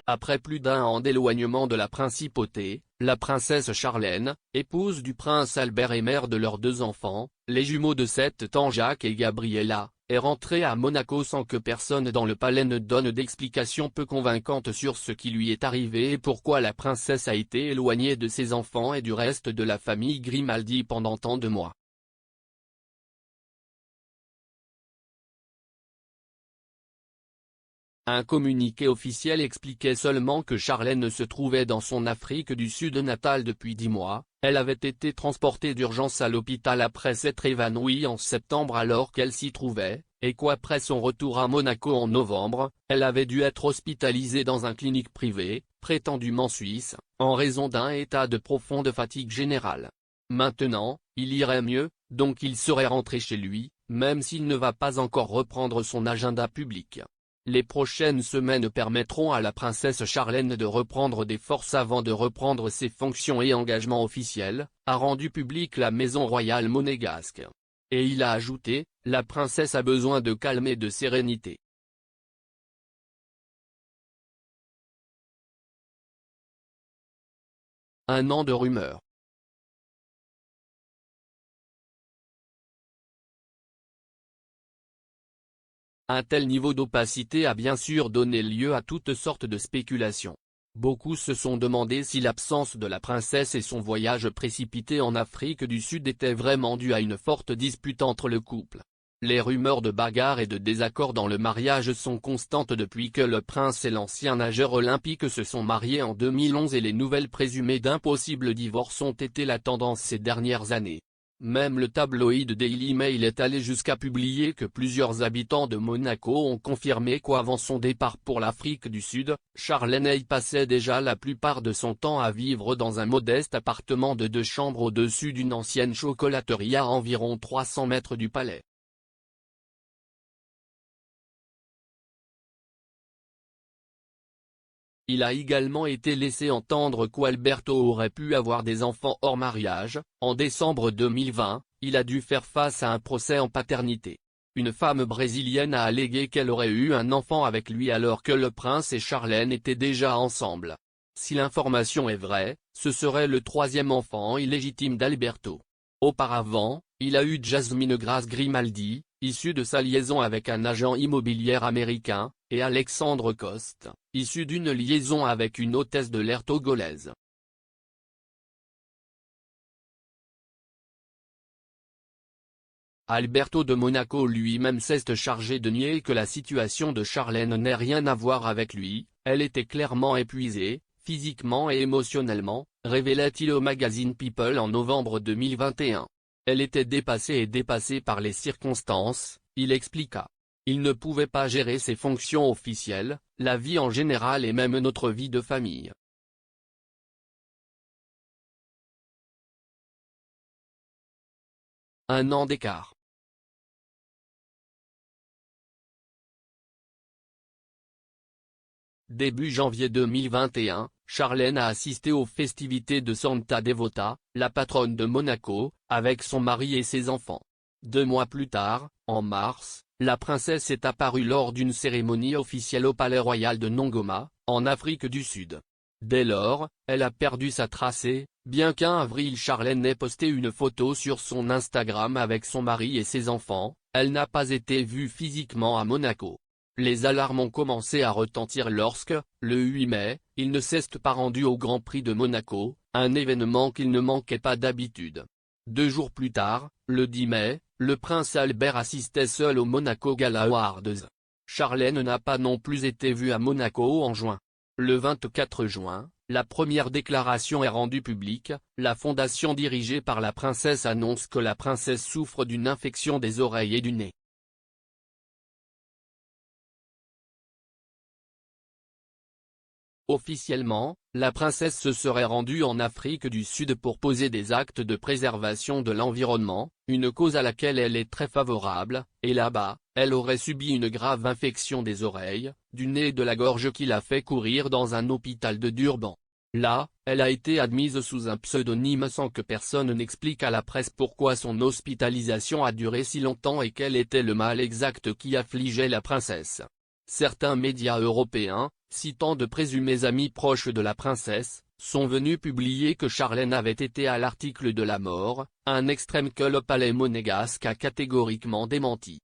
Après plus d'un an d'éloignement de la principauté, la princesse Charlène, épouse du prince Albert et mère de leurs 2 enfants, les jumeaux de 7 ans Jacques et Gabriella, est rentrée à Monaco sans que personne dans le palais ne donne d'explications peu convaincantes sur ce qui lui est arrivé et pourquoi la princesse a été éloignée de ses enfants et du reste de la famille Grimaldi pendant tant de mois. Un communiqué officiel expliquait seulement que Charlène se trouvait dans son Afrique du Sud natale depuis 10 mois, elle avait été transportée d'urgence à l'hôpital après s'être évanouie en septembre alors qu'elle s'y trouvait, et qu'après son retour à Monaco en novembre, elle avait dû être hospitalisée dans un clinique privé, prétendument suisse, en raison d'un état de profonde fatigue générale. Maintenant, il irait mieux, donc il serait rentré chez lui, même s'il ne va pas encore reprendre son agenda public. Les prochaines semaines permettront à la princesse Charlène de reprendre des forces avant de reprendre ses fonctions et engagements officiels, a rendu public la maison royale monégasque. Et il a ajouté, la princesse a besoin de calme et de sérénité. Un an de rumeurs. Un tel niveau d'opacité a bien sûr donné lieu à toutes sortes de spéculations. Beaucoup se sont demandé si l'absence de la princesse et son voyage précipité en Afrique du Sud étaient vraiment dus à une forte dispute entre le couple. Les rumeurs de bagarres et de désaccords dans le mariage sont constantes depuis que le prince et l'ancien nageur olympique se sont mariés en 2011 et les nouvelles présumées d'un possible divorce ont été la tendance ces dernières années. Même le tabloïd Daily Mail est allé jusqu'à publier que plusieurs habitants de Monaco ont confirmé qu'avant son départ pour l'Afrique du Sud, Charlène y passait déjà la plupart de son temps à vivre dans un modeste appartement de 2 chambres au-dessus d'une ancienne chocolaterie à environ 300 mètres du palais. Il a également été laissé entendre qu'Alberto aurait pu avoir des enfants hors mariage. En décembre 2020, il a dû faire face à un procès en paternité. Une femme brésilienne a allégué qu'elle aurait eu un enfant avec lui alors que le prince et Charlène étaient déjà ensemble. Si l'information est vraie, ce serait le 3e enfant illégitime d'Alberto. Auparavant, il a eu Jasmine Grace Grimaldi, issue de sa liaison avec un agent immobilier américain, et Alexandre Coste, issu d'une liaison avec une hôtesse de l'air togolaise. Alberto de Monaco lui-même s'est chargé de nier que la situation de Charlène n'ait rien à voir avec lui, elle était clairement épuisée, physiquement et émotionnellement, révélait-il au magazine People en novembre 2021. Elle était dépassée par les circonstances, il expliqua. Il ne pouvait pas gérer ses fonctions officielles, la vie en général et même notre vie de famille. Un an d'écart. Début janvier 2021, Charlène a assisté aux festivités de Santa Devota, la patronne de Monaco, avec son mari et ses enfants. 2 mois plus tard, en mars, la princesse est apparue lors d'une cérémonie officielle au palais royal de Ngoma, en Afrique du Sud. Dès lors, elle a perdu sa tracée, bien qu'en avril Charlène ait posté une photo sur son Instagram avec son mari et ses enfants, elle n'a pas été vue physiquement à Monaco. Les alarmes ont commencé à retentir lorsque, le 8 mai, il ne s'est pas rendu au Grand Prix de Monaco, un événement qu'il ne manquait pas d'habitude. 2 jours plus tard, le 10 mai, le prince Albert assistait seul au Monaco Gala Awards. Charlène n'a pas non plus été vue à Monaco en juin. Le 24 juin, la première déclaration est rendue publique, la fondation dirigée par la princesse annonce que la princesse souffre d'une infection des oreilles et du nez. Officiellement, la princesse se serait rendue en Afrique du Sud pour poser des actes de préservation de l'environnement, une cause à laquelle elle est très favorable, et là-bas, elle aurait subi une grave infection des oreilles, du nez et de la gorge qui l'a fait courir dans un hôpital de Durban. Là, elle a été admise sous un pseudonyme sans que personne n'explique à la presse pourquoi son hospitalisation a duré si longtemps et quel était le mal exact qui affligeait la princesse. Certains médias européens, citant de présumés amis proches de la princesse, sont venus publier que Charlène avait été à l'article de la mort, un extrême que le palais monégasque a catégoriquement démenti.